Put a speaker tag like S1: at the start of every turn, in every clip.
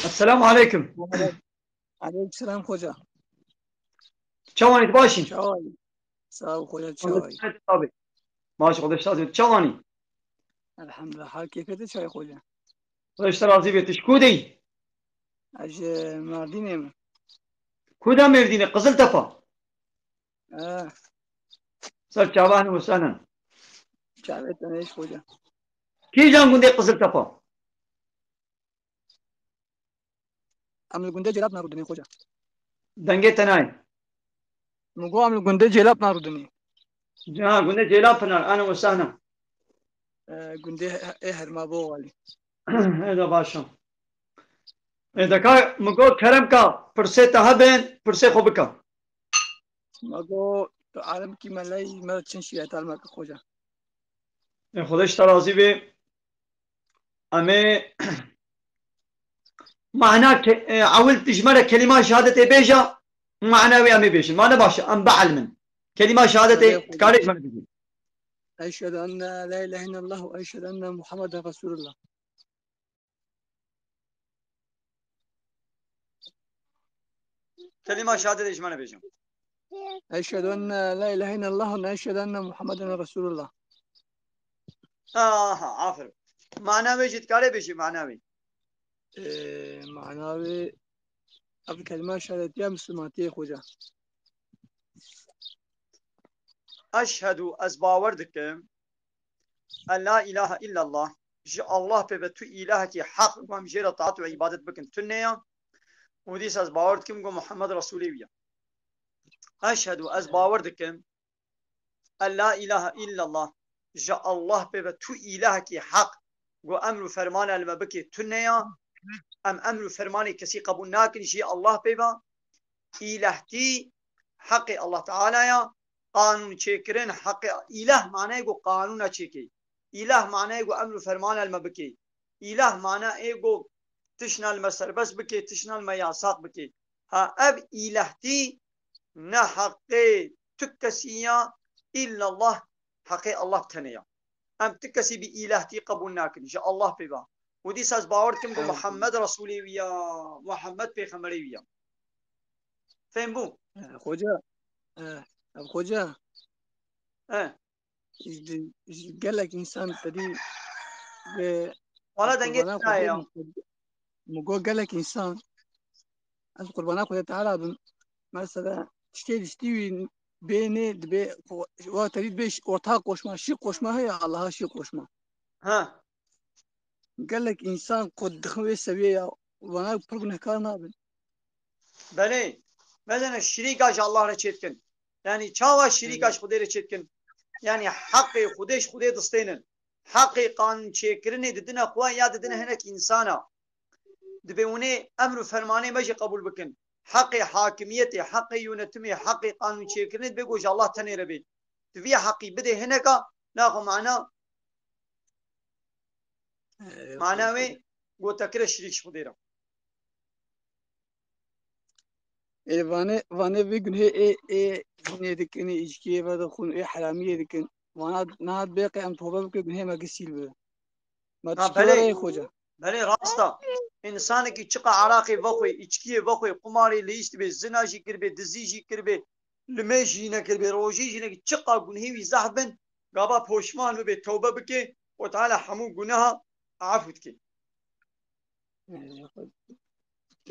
S1: السلام عليكم.
S2: عليك سلام خوجا.
S1: چوانی باشین.
S2: چای سلام خوجا چای.
S1: ماشي خدش راضي چوانی.
S2: الحمد لله. حال كيفك چای خوجا؟
S1: خدش راضي بيتش كودي.
S2: اج مردينم.
S1: كودا مرديني قزل تفا.
S2: اه
S1: سر چاوان وسانا.
S2: چاوت ايش خوجا؟
S1: كي جان قندي قزل تفا.
S2: عمل گنده جلاب نارودني خوجا.
S1: دنگه تناي.
S2: مگو عمل گنده جلاب نارودني.
S1: جا قندي جيلا فنان انا وسانا.
S2: گنده اهر ما بوالي.
S1: هذا باشا. اذا كا مگو كرم كا پرسه تهبن پرسه خوبكا.
S2: مگو تو عالم کی ملای مرد چنشی اتال ما خوجا.
S1: خدش راضي بي. امي معناه عولت تجمل كلمة شهادة بيجا معناوي امي بيجا ما انا باشا ام بعلم كلمة شهادة
S2: بله خوجا.
S1: تكاريج من بيجي.
S2: اشهد ان لا اله الا الله واشهد ان محمد رسول الله.
S1: كلمة شهادة ايش ما انا بيجا.
S2: اشهد ان لا اله الا الله واشهد ان محمد رسول الله.
S1: عافر معناوي جد كاري بيجي معناوي.
S2: معناوي اب كلمه شهادتي مسلماتي خوجا.
S1: أشهد أزباوردك أن لا إله إلا الله جي الله ببتو إلهك حق ومجيرة طاعة وعبادة بكن تنيا وديس أزباوردكم محمد رسولي ويا. أشهد أزباوردك أن لا إله إلا الله جي الله ببتو إلهك حق وأمر فرمان المبكي تنيا أم أمر فرمان كسي قبول ناكن جي الله ببا إلهتي حق الله تعالى يا قانون چیکرین حق اله معنی گو قانون چیکی اله معنی گو امر فرمان المبکی اله معنی گو تشنا المسربس بکی تشنا المياساق بکی ها اب الهتی نه حق تكسيا الا الله حق الله تنيا ام تكسي بإلهتي قبول ناكن جاء الله بيبا ودي ساز باوركم گو محمد رسولي ويا محمد پیغمبري ويا فهم بو
S2: خوجا خوجا قال لك انسان تدي
S1: ولا دنگت يا
S2: مقول قال لك انسان از قربانا خدا تعالى مثلا تشتي بيني دبي وتريد بيش ortak koşma şi koşma هي Allah'a şi koşma.
S1: ها
S2: قال لك انسان قد خوي سويه وانا فرق نكار نابن.
S1: بله مثلا شریکاش الله را چیتکن یعنی چاوا شریکاش خودی را چیتکن یعنی حق خودش خودی دستینن حق قانون چیکرنی ددنه خواه یا ددنه هنک انسانا دبیونه امر و فرمانه مجی قبول بکن حق حاکمیت حق یونتمی حق قانون چیکرنی بگوش الله تنی ربی دوی حقی بده هنکا ناخو معناوی گو تکر شریکش خودی را
S2: وانه بيقول هي هنا دكني إيشكي هذا خون حرامية دكن وانا نهاد باقي أم توبة بكن هي ما قسيل بها ما تشكي ورا
S1: بله
S2: يا خوجا.
S1: بله راستا انسان کی چقا عراقی وخوی اچکی وخوی قماری لیست به زناجی کربه دزیجی کربه لمجی نکربه روجی نک چقا گنهی زحبن قابا پوشمان به توبه بکه و تعالی همو گناه عفوت کی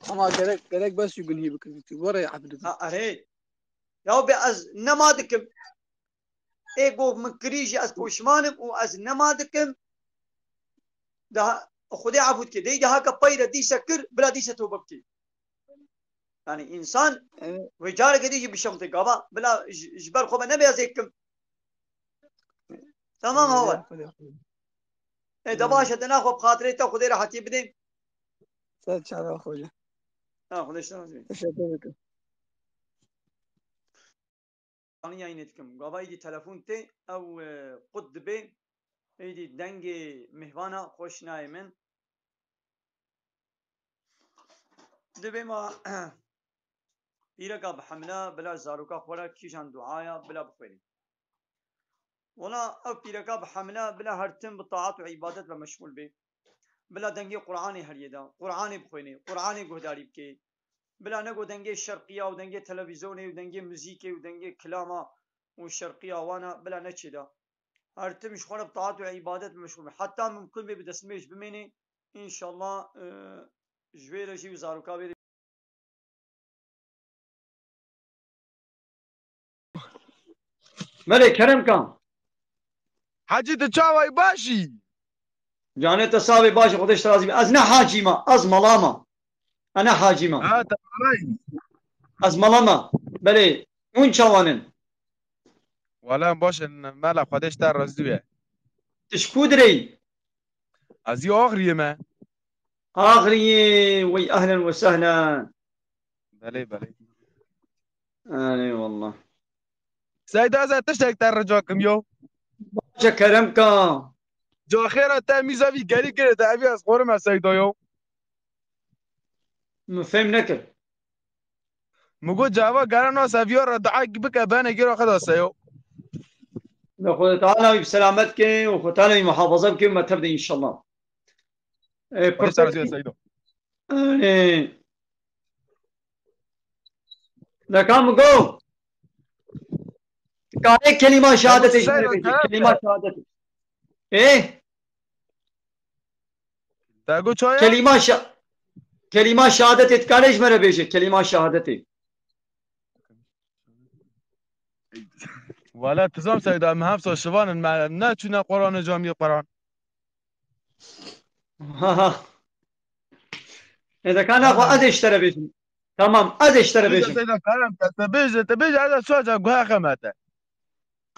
S2: أما قالك بس يقول هي بكن ورا يا عبد.
S1: اره یا به از نمادکم ایگو من کریجی از پوشمانم و از نمادکم ده خدای عفوت کی دی ده کا پیدا دیسه کر بلا دیسه توبه بکی يعني انسان وجارك يجي بشمتك قابا بلا جبر خوبه نبي ازيكم تمام هو اذا باش تناخذ بخاطري تا خذي راحتي بدين
S2: سال شعر أخويا.
S1: خذ اشتغل
S2: تشكرك.
S1: انا ياينتكم قابا يجي تلفون تي او قد بي يجي دنجي مهوانا خوش نايمن دبي ما بيرقا بحمله بلا زاروكا خورا كيشان دعايا بلا بخيري ولا او بيرقا بحمله بلا هرتم بطاعات وعبادات ومشمول به بلا دنگي قرآني هريدا قرآني بخويني قرآني قهداري بكي بلا نقو دنگي شرقية ودنگي تلفزيوني ودنگي موزيكي ودنگي كلاما والشرقية وانا بلا نتشدا هرتم مشغول بطاعت وعبادت مشغول حتى ممكن بدسميش بميني ان شاء الله جوير جي وزاروكا بيري ملك كرم كان
S3: حاجی تچاوی باشی
S1: جاني تصاوي باشا خدش رازي از نه حاجيما از ملاما انا حاجيما
S3: ها تمام
S1: از ملاما بله اون چوانن
S3: ولا باش مالا خودش تر رزویه
S1: تشكودري
S3: از یه آخریه ما
S1: اغري وي اهلا وسهلا
S3: بله بله
S1: اي والله
S3: سيد هذا تشتاق تر رجاكم يو
S1: باشا كرم كان
S3: جو خيرا تا ميزافي قالي كده تعبي از قرم سيد يو
S1: فهم نكر
S3: مقول جاوا قالنا سافيور ردعاك بك بانا جيرو خدا سيو
S1: ناخذ تعالى بسلامتك وخذ تعالى بمحافظتك وما تبدا ان شاء الله
S3: خدش تر رزوية سيدو
S1: يعني لكم جو قال كلمة شهادة ايش كلمة شهادة ايه
S3: تاقو چايا
S1: كلمة شهادة تقال ايش مرة بيجي كلمة شهادة
S3: ولا تزام سيد ام هفصل شوان ما ناتشنا قرآن جامعي قرآن
S1: اذا كان اخو از اشترى بيجي تمام از اشترى
S3: بيجا
S1: بيجي
S3: سيدا كلام تبيجي هذا سواجه قها خماته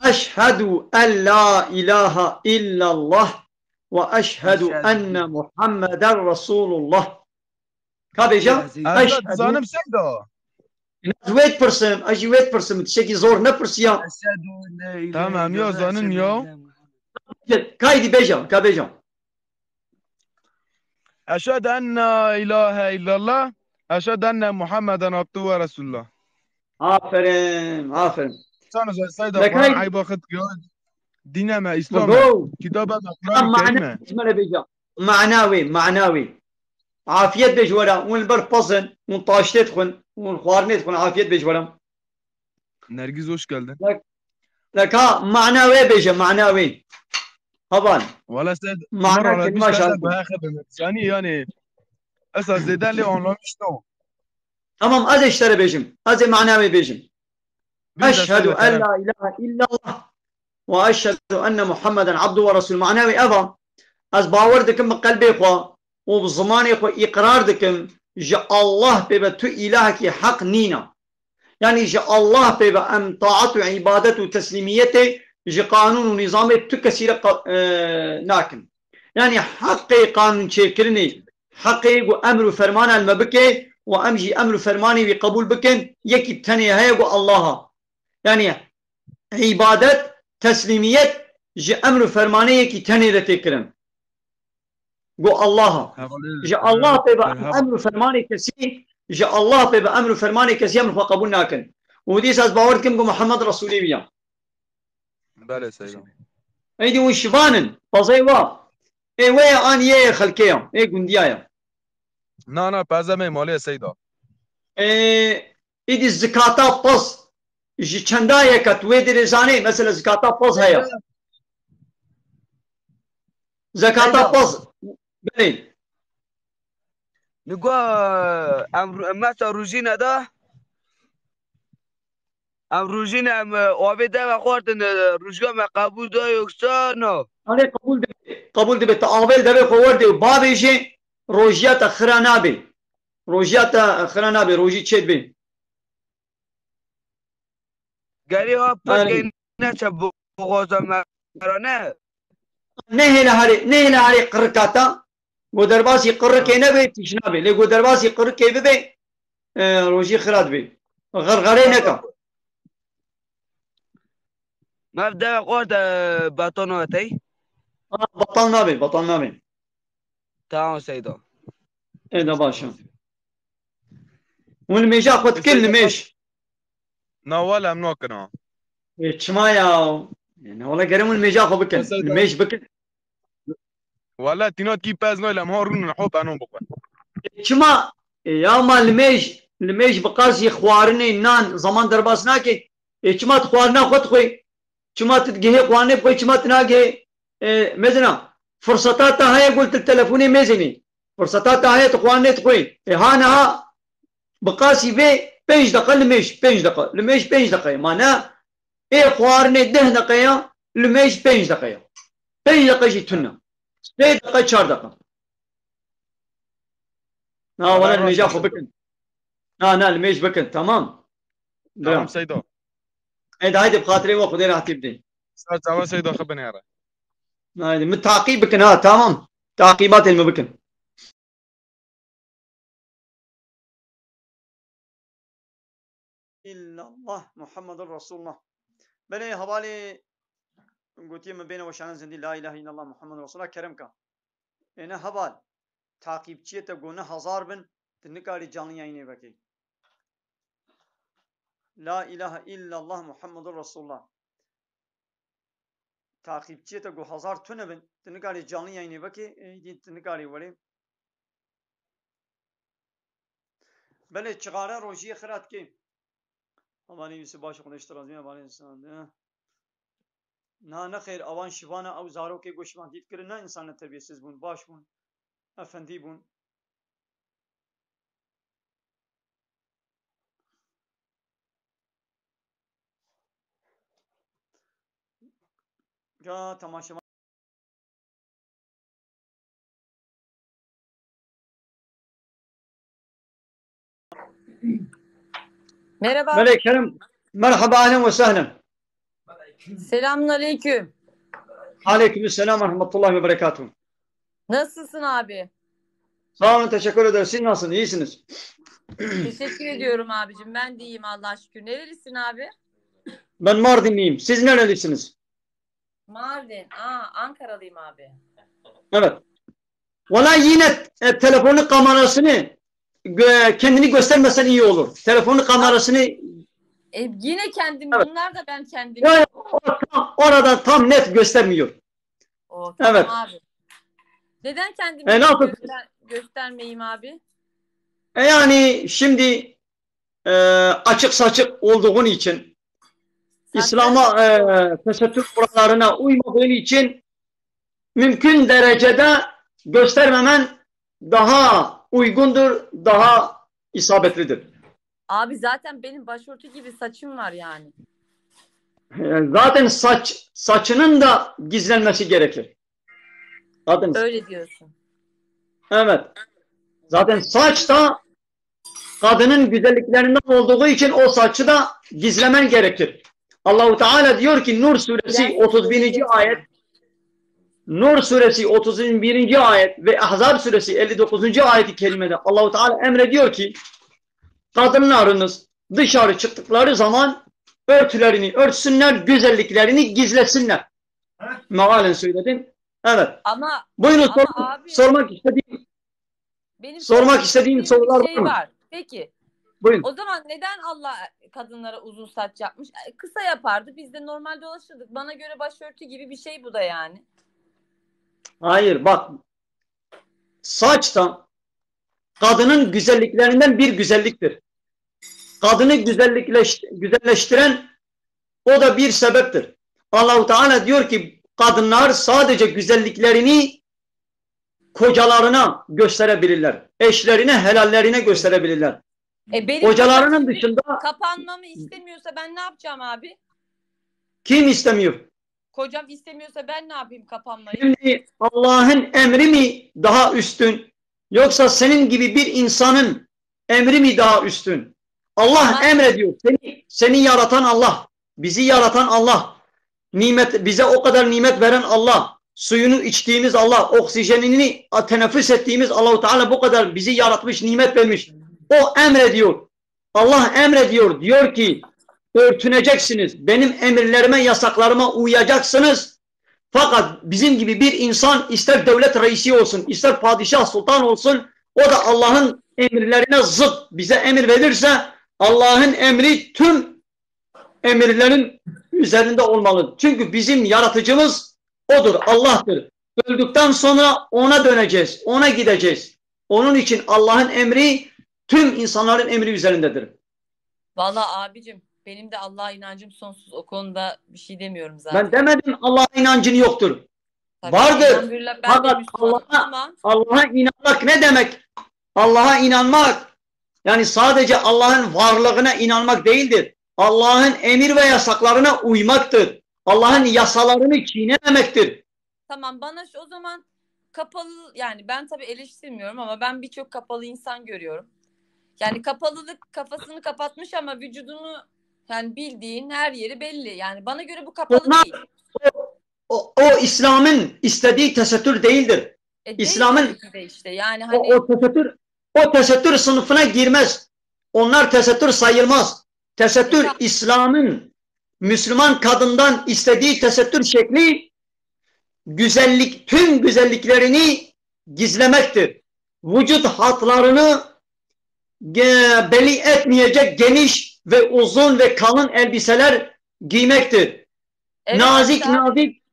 S1: أشهد أن لا إله إلا الله وأشهد أن محمدا رسول الله كابيجا
S3: أشهد زانم سيدو
S1: ويت برسم أجي ويت برسم تشكي زور نبرسيا
S3: تمام يو زانن يو
S1: كايدي بيجا كابيجا
S3: أشهد أن لا إله إلا الله أشهد أن محمدا عبده ورسول الله
S1: آفرين آفرين
S3: سانو سيدا
S1: لك
S3: قرآن
S1: هاي
S3: عيب واخد دينا ما إسلام
S1: مقول
S3: كتابة القرآن الكريم
S1: معنى اسمه بيجا معناوي عافية بيجولا ونبر بصن ونطاشت خن ونخوارنت خن عافية بيجولا
S3: نرجس وش geldin
S1: لك ها معناوي بيجا معناوي هبان
S3: ولا سيد
S1: معنى
S3: مرة
S1: كلمة
S3: بيش كذا
S1: شهادة
S3: بها خدمة ثاني يعني أساس زيدان لي أونلاين شنو
S1: تمام از اشترى بيجم از معناوي بيجم
S3: بيجا
S1: أشهد
S3: سيدا
S1: أن
S3: كلام
S1: لا إله إلا الله وأشهد أن محمدا عبده ورسوله معناوي أبا از باور دكم بقلبي إخوة وبالزمان إخوة إقرار دكم جاء الله بيبا تو إلهك حق نينا يعني جاء الله بيبا أم طاعته وعبادته وتسليميته جاء قانون ونظام تكسير ناكن يعني حقي قانون شكرني حقي وأمر فرمان المبكي وأمجي أمر فرماني بقبول بكن يكي بتاني هاي الله يعني عبادة تسليمية جي أمر فرماني يكي تاني لتكرم قو الله جاء الله بيبا أمر فرماني كسي جاء الله بيبا أمر فرماني كسي أمر فقبول ناكن ودي ساز باوركم قو محمد رسولي بيا
S3: بله سيدا
S1: ايدي وشبانن بزيوا اي ويا ان يا خلكيا اي قنديايا
S3: نا بازمه مالي سيدا
S1: ايدي الزكاة بز جي چندايا كتوي دي رزاني مثلا زكاة بز هيا زكاة بز بلين
S4: نقول مثلا روجينا ده ام روجينا ام وابدا وقت روجا ما قبول ده يكسرنا
S1: انا قبول دي بتعامل ده بخور دي بابي جي روجيات خرانابي روجيات خرانابي روجي تشد بي
S4: قالي هو بس نشب بغوزة مرانه
S1: نهي لهاري قركاتا ودرباسي قركي نبي تشنابي لي درباسي قركي ببي روجي خراد بي غرغري نكا
S4: ما بدا وقت باتوناتي
S1: بطلنا بي
S4: تمام سيدا
S1: ايه ده باشا والميجا خد كل ميش
S3: نا ولا منوكنا
S1: اتشمايا يعني والله قريم الميجا خو بكن الميش بكن
S3: والله تینات کی پز نویل هم ها رون نحوب انون بکن
S1: Çima ya ma limeş baqas xwarine nan zaman derbas nake çima xwarina xwet xwe çima tgehe xwarine xwe çima tnage mezna fırsata ta haya gult telefoni mezini fırsata ta haya xwarine xwe hana baqas ve 5 dakika limeş 5 dakika limeş 5 dakika mana xwarine 10 dakika limeş 5 dakika 5 dakika jî tunna 3 dakika 4 dakika ها ولا الميج اخو بكن لا الميج بكن تمام
S3: تمام سيدو
S1: هيدا بخاطري واخذ راحتي بدي
S3: تمام سيدو خبني يا
S1: هيدا من تعقيب بكن ها تمام تعقيبات اللي بكن الا الله محمد رسول الله بني حوالي قلت ما بين وشان زندي لا اله الا الله محمد رسول الله كرمك انا حوال takipçiye de gönü hazar bin dinlikari canlı yayını bakayım. La ilahe illallah Muhammedur Resulullah. Takipçiye de gönü hazar tüne bin dinlikari canlı yayını bakayım. Dinlikari varayım. Böyle çıkara rojiye kırat ki. Aman iyisi başı konuşturaz mı? Aman insan. Ne hayır avan şivana av zaro ke goşman dit kirin ne insanla terbiyesiz bun baş bun. Efendi bun. Ya tamaşa
S5: Merhaba.
S1: Melek merhaba ahlen ve sehlen.
S5: Selamünaleyküm.
S1: Aleykümselam ve rahmetullahi ve berekatuhu.
S5: Nasılsın abi?
S1: Sağ olun, teşekkür ederiz. Siz nasılsınız? İyisiniz?
S5: Teşekkür ediyorum abicim. Ben de iyiyim Allah'a şükür. Nerelisin abi?
S1: Ben Mardinliyim. Siz nerelisiniz?
S5: Mardin. Ankaralıyım abi.
S1: Evet. Valla yine telefonun kamerasını kendini göstermesen iyi olur. Telefonun kamerasını
S5: Yine kendim.
S1: Evet.
S5: Bunlar da ben kendim.
S1: Orada tam net göstermiyor.
S5: Tamam
S1: Evet.
S5: abi. Neden kendimi
S1: nasıl?
S5: göstermeyeyim abi?
S1: Yani şimdi açık saçık olduğun için İslam'a tesettür kurallarına uymadığın için mümkün derecede göstermemen daha uygundur, daha isabetlidir.
S5: Abi zaten benim başörtü gibi saçım var yani.
S1: Zaten saçının da gizlenmesi gerekir. Zaten,
S5: Öyle diyorsun.
S1: evet. Zaten saç da kadının güzelliklerinden olduğu için o saçı da gizlemen gerekir. Allahu Teala diyor ki Nur suresi 31. ayet Nur suresi 31. ayet ve Ahzab suresi 59. ayeti kerimede Allahu Teala emrediyor ki kadınlarınız dışarı çıktıkları zaman örtülerini örtsünler, güzelliklerini gizlesinler. Mealen söyledim. Evet.
S5: Ama
S1: Buyurun
S5: abi,
S1: sormak istediğim sorular
S5: şey
S1: var mı?
S5: var. Peki.
S1: Buyurun.
S5: O zaman neden Allah kadınlara uzun saç yapmış? Kısa yapardı. Biz de normal dolaşırdık. Bana göre başörtü gibi bir şey bu da yani.
S1: Hayır bak. Saç da kadının güzelliklerinden bir güzelliktir. Kadını güzelleştiren o da bir sebeptir. Allah-u Teala diyor ki kadınlar sadece güzelliklerini kocalarına gösterebilirler. Eşlerine, helallerine gösterebilirler.
S5: Benim
S1: kocalarının dışında
S5: kapanmamı istemiyorsa ben ne yapacağım abi?
S1: Kim istemiyor?
S5: Kocam istemiyorsa ben ne yapayım kapanmayı?
S1: Şimdi Allah'ın emri mi daha üstün? Yoksa senin gibi bir insanın emri mi daha üstün? Allah emrediyor. Seni yaratan Allah. Bizi yaratan Allah. Bize o kadar nimet veren Allah. Suyunu içtiğimiz Allah. Oksijenini teneffüs ettiğimiz Allah-u Teala bu kadar bizi yaratmış, nimet vermiş. O emrediyor. Allah emrediyor. Diyor ki örtüneceksiniz. Benim emirlerime, yasaklarıma uyacaksınız. Fakat bizim gibi bir insan ister devlet reisi olsun, ister padişah, sultan olsun, o da Allah'ın emirlerine zıt bize emir verirse Allah'ın emri tüm emirlerin üzerinde olmalı. Çünkü bizim yaratıcımız odur, Allah'tır. öldükten sonra ona döneceğiz. Ona gideceğiz. Onun için Allah'ın emri tüm insanların emri üzerindedir.
S5: Vallahi abicim benim de Allah'a inancım sonsuz. O konuda bir şey demiyorum zaten.
S1: Ben demedim Allah'a inancın yoktur.
S5: Tabii,
S1: Vardır.
S5: elhamdülillah ben de
S1: Fakat
S5: Müslümanım ama
S1: Allah'a inanmak ne demek? Allah'a inanmak yani sadece Allah'ın varlığına inanmak değildir. Allah'ın emir ve yasaklarına uymaktır. Allah'ın yasalarını çiğnememektir.
S5: tamam bana o zaman kapalı yani ben tabii eleştirmiyorum ama ben birçok kapalı insan görüyorum. Yani kapalılık kafasını kapatmış ama vücudunu yani bildiğin her yeri belli. Yani bana göre bu kapalı
S1: Onlar-
S5: değil.
S1: O İslam'ın istediği tesettür değildir.
S5: Değil
S1: İslam'ın
S5: tabii ki de işte yani hani
S1: o tesettür sınıfına girmez. Onlar tesettür sayılmaz. Tesettür İslam'ın Müslüman kadından istediği tesettür şekli tüm güzelliklerini gizlemektir. Vücut hatlarını belli etmeyecek geniş ve uzun ve kalın elbiseler giymektir.
S5: evet,
S1: Nazik
S5: hatta
S1: nazik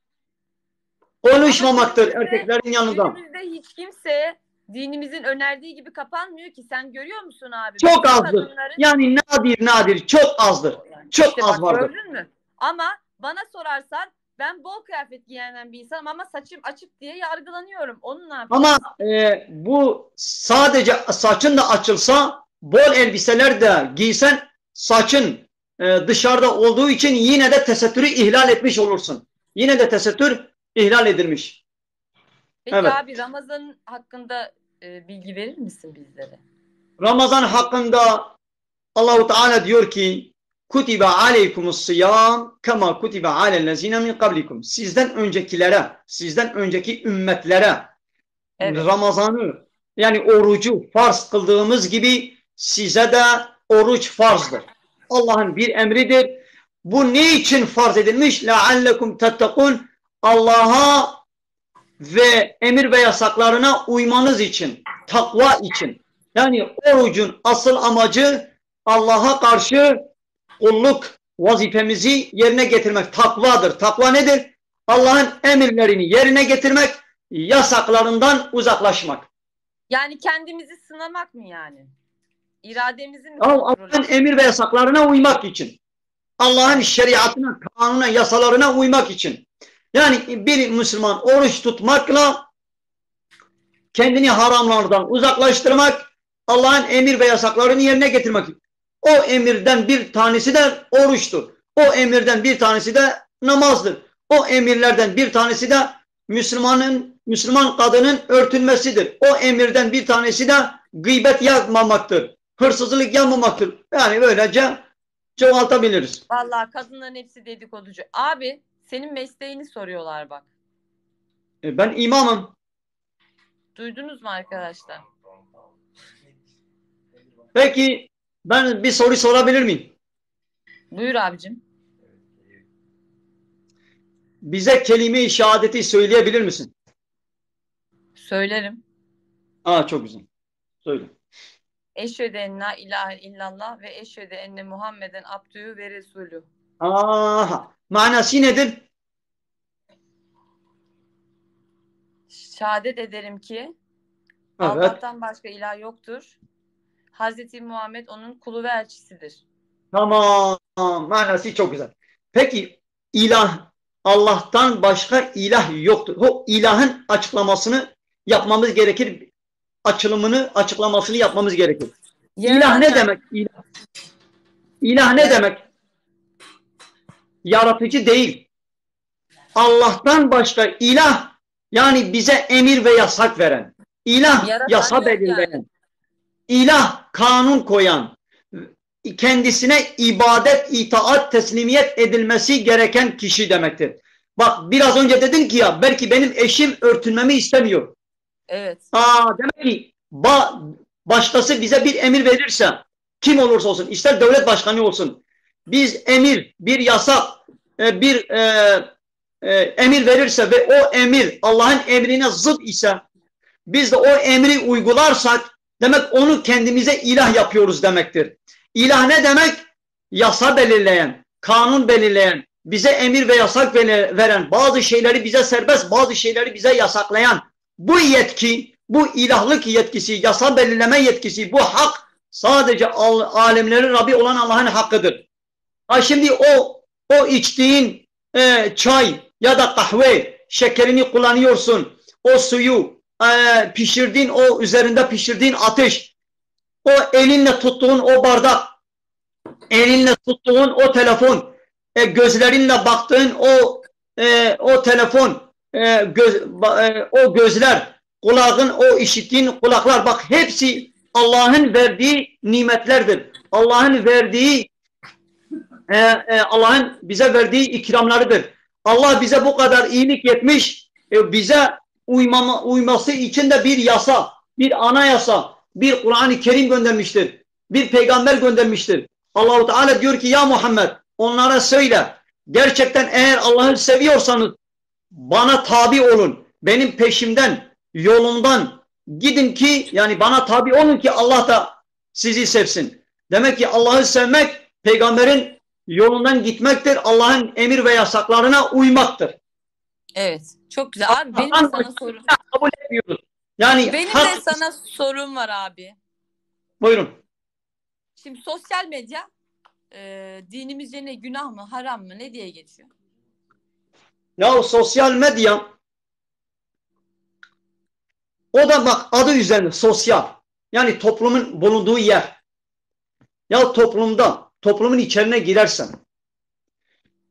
S1: konuşmamaktır
S5: Ama
S1: erkeklerin yanında.
S5: günümüzde hiç kimse dinimizin önerdiği gibi kapanmıyor ki. Sen görüyor musun abi?
S1: Çok
S5: Bütün
S1: azdır.
S5: kadınların-
S1: Yani nadir çok azdır.
S5: Yani
S1: Çok
S5: işte
S1: az
S5: bak,
S1: vardır.
S5: gördün mü? Ama bana sorarsan ben bol kıyafet giyenen bir insanım ama saçım açık diye yargılanıyorum. Onu ne yapayım?
S1: Ama bu sadece saçın da açılsa bol elbiseler de giysen saçın dışarıda olduğu için yine de tesettürü ihlal etmiş olursun. Yine de tesettür ihlal edilmiş.
S5: Peki
S1: evet.
S5: abi Ramazan hakkında bilgi verir misin bizlere?
S1: Ramazan hakkında Allahu Teala diyor ki kutibe aleykumus siyam kema kutibe alellezine min kablikum. Sizden öncekilere, sizden önceki ümmetlere
S5: Evet.
S1: Ramazan'ı yani orucu farz kıldığımız gibi size de oruç farzdır. Allah'ın bir emridir. Bu ne için farz edilmiş? لَعَلَّكُمْ تَتَّقُونَ Allah'a ve emir ve yasaklarına uymanız için, takva için. Yani orucun asıl amacı Allah'a karşı kulluk vazifemizi yerine getirmek. Takvadır. Takva nedir? Allah'ın emirlerini yerine getirmek, yasaklarından uzaklaşmak.
S5: Yani kendimizi sınamak mı yani? İrademizi mi
S1: Allah'ın
S5: kontrol etmek?
S1: emir ve yasaklarına uymak için. Allah'ın şeriatına, kanuna, yasalarına uymak için. Yani bir Müslüman oruç tutmakla kendini haramlardan uzaklaştırmak, Allah'ın emir ve yasaklarını yerine getirmek. O emirden bir tanesi de oruçtur. O emirden bir tanesi de namazdır. O emirlerden bir tanesi de Müslüman kadının örtünmesidir. O emirden bir tanesi de gıybet yapmamaktır. Hırsızlık yapmamaktır. Yani böylece çoğaltabiliriz.
S5: Vallahi kadınların hepsi dedikoducu. Abi senin mesleğini soruyorlar bak.
S1: Ben imamım.
S5: Duydunuz mu arkadaşlar?
S1: Peki ben bir soru sorabilir miyim?
S5: Buyur abicim.
S1: Bize kelime-i şehadeti söyleyebilir misin?
S5: Söylerim.
S1: Çok güzel. Söyle.
S5: Eşhedü en la ilahe illallah ve eşhedü enne Muhammeden abdühü ve resulü.
S1: Manası nedir?
S5: Şehadet ederim ki
S1: Evet.
S5: Allah'tan başka ilah yoktur. Hazreti Muhammed onun kulu ve elçisidir.
S1: Tamam. Manası çok güzel. Peki ilah, Allah'tan başka ilah yoktur. O ilahın açıklamasını yapmamız gerekir. Açıklamasını yapmamız gerekir. İlah ne demek? İlah ne demek? Yaratıcı değil. Allah'tan başka ilah yani bize emir ve yasak veren. İlah
S5: Yaratan
S1: yasa
S5: yok
S1: belirleyen.
S5: yani.
S1: İlah kanun koyan. Kendisine ibadet, itaat, teslimiyet edilmesi gereken kişi demektir. Bak biraz önce dedin ki ya belki benim eşim örtünmemi istemiyor.
S5: Evet.
S1: Demek ki başkası bize bir emir verirse kim olursa olsun ister devlet başkanı olsun biz bir yasak bir emir verirse ve o emir Allah'ın emrine zıt ise biz de o emri uygularsak demek onu kendimize ilah yapıyoruz demektir. İlah ne demek? Yasa belirleyen, kanun belirleyen, bize emir ve yasak veren, bazı şeyleri bize serbest, bazı şeyleri bize yasaklayan bu yetki, bu ilahlık yetkisi, yasa belirleme yetkisi, bu hak sadece alemlerin Rabbi olan Allah'ın hakkıdır. Ha şimdi o içtiğin çay ya da kahve şekerini kullanıyorsun. O suyu pişirdiğin, o üzerinde pişirdiğin ateş, o elinle tuttuğun o bardak, elinle tuttuğun o telefon, gözlerinle baktığın o telefon, o gözler, kulağın, o işittiğin kulaklar, bak hepsi Allah'ın verdiği nimetlerdir. Allah'ın bize verdiği ikramlarıdır. Allah bize bu kadar iyilik etmiş, bize uyması için de bir yasa, bir anayasa, bir Kur'an-ı Kerim göndermiştir. Bir peygamber göndermiştir. Allah-u Teala diyor ki ya Muhammed onlara söyle, gerçekten eğer Allah'ı seviyorsanız bana tabi olun. Benim peşimden, yolumdan gidin ki, yani bana tabi olun ki Allah da sizi sevsin. Demek ki Allah'ı sevmek, peygamberin yolundan gitmektir. Allah'ın emir ve yasaklarına uymaktır.
S5: Evet. Çok güzel. Abi benim de sana sorum.
S1: Kabul etmiyoruz. Yani
S5: benim de sana sorum var abi.
S1: Buyurun.
S5: Şimdi sosyal medya dinimizce ne, günah mı, haram mı, ne diye geçiyor?
S1: Ya sosyal medya, o da bak adı üzerinde sosyal. Yani toplumun bulunduğu yer. Ya toplumun içerine girersen,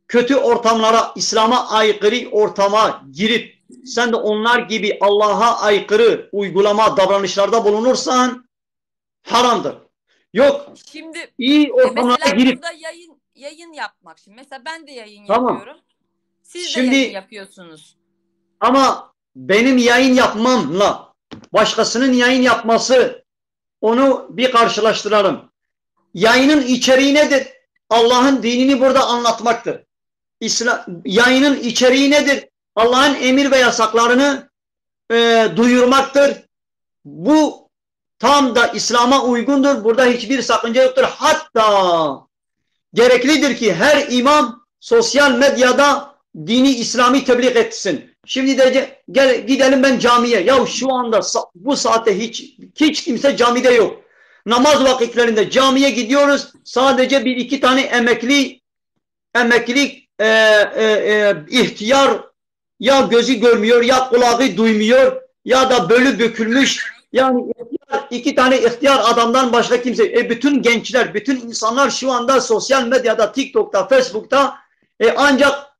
S1: kötü ortamlara, İslam'a aykırı ortama girip sen de onlar gibi Allah'a aykırı uygulama, davranışlarda bulunursan haramdır. Yok.
S5: Şimdi
S1: iyi ortamlara
S5: mesela
S1: girip
S5: burada yayın yapmak. Şimdi mesela ben de yayın
S1: tamam.
S5: yapıyorum. Siz
S1: Şimdi,
S5: de yayın yapıyorsunuz.
S1: Ama benim yayın yapmamla başkasının yayın yapması, onu bir karşılaştıralım. Yayının içeriği nedir? Allah'ın dinini burada anlatmaktır. Yayının içeriği nedir? Allah'ın emir ve yasaklarını duyurmaktır. Bu tam da İslam'a uygundur. Burada hiçbir sakınca yoktur. Hatta gereklidir ki her imam sosyal medyada dini İslami tebliğ etsin. Şimdi de gidelim ben camiye. Ya şu anda bu saatte hiç kimse camide yok. Namaz vakitlerinde camiye gidiyoruz. Sadece bir iki tane emekli ihtiyar, ya gözü görmüyor, ya kulağı duymuyor, ya da bölü bükülmüş. Yani iki tane ihtiyar adamdan başka kimse. Bütün gençler, bütün insanlar şu anda sosyal medyada, TikTok'ta, Facebook'ta ancak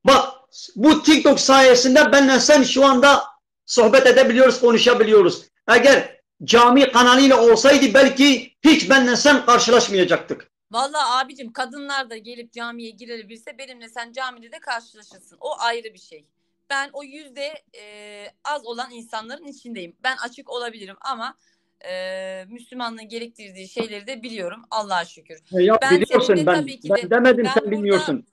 S1: bak bu TikTok sayesinde benle sen şu anda sohbet edebiliyoruz, konuşabiliyoruz. Eğer cami kanalıyla olsaydı belki hiç benle sen karşılaşmayacaktık.
S5: Vallahi abicim, kadınlar da gelip camiye girebilse benimle sen camide de karşılaşırsın. O ayrı bir şey. Ben o az olan insanların içindeyim. Ben açık olabilirim ama Müslümanlığın gerektirdiği şeyleri de biliyorum. Allah'a şükür.
S1: Ya
S5: ben
S1: biliyorsun,
S5: tabii ki
S1: ben demedim, sen
S5: burada
S1: bilmiyorsun.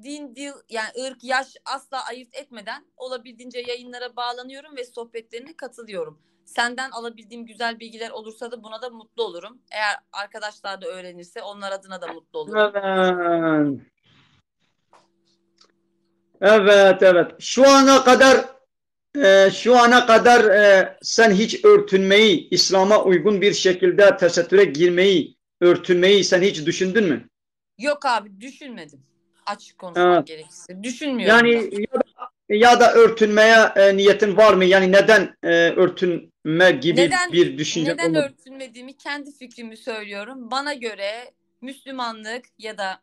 S5: Din, dil, yani ırk, yaş asla ayırt etmeden olabildiğince yayınlara bağlanıyorum ve sohbetlerine katılıyorum. Senden alabildiğim güzel bilgiler olursa da buna da mutlu olurum. Eğer arkadaşlar da öğrenirse onlar adına da mutlu olurum.
S1: Evet. Şu ana kadar sen hiç örtünmeyi, İslam'a uygun bir şekilde tesettüre girmeyi, örtünmeyi sen hiç düşündün mü?
S5: Yok abi, düşünmedim. Açık konuşmak gerekirse. Düşünmüyorum.
S1: Yani ya da örtünmeye niyetin var mı? Yani neden örtünme gibi bir düşünce olmadı?
S5: Neden örtünmediğimi, kendi fikrimi söylüyorum. Bana göre Müslümanlık ya da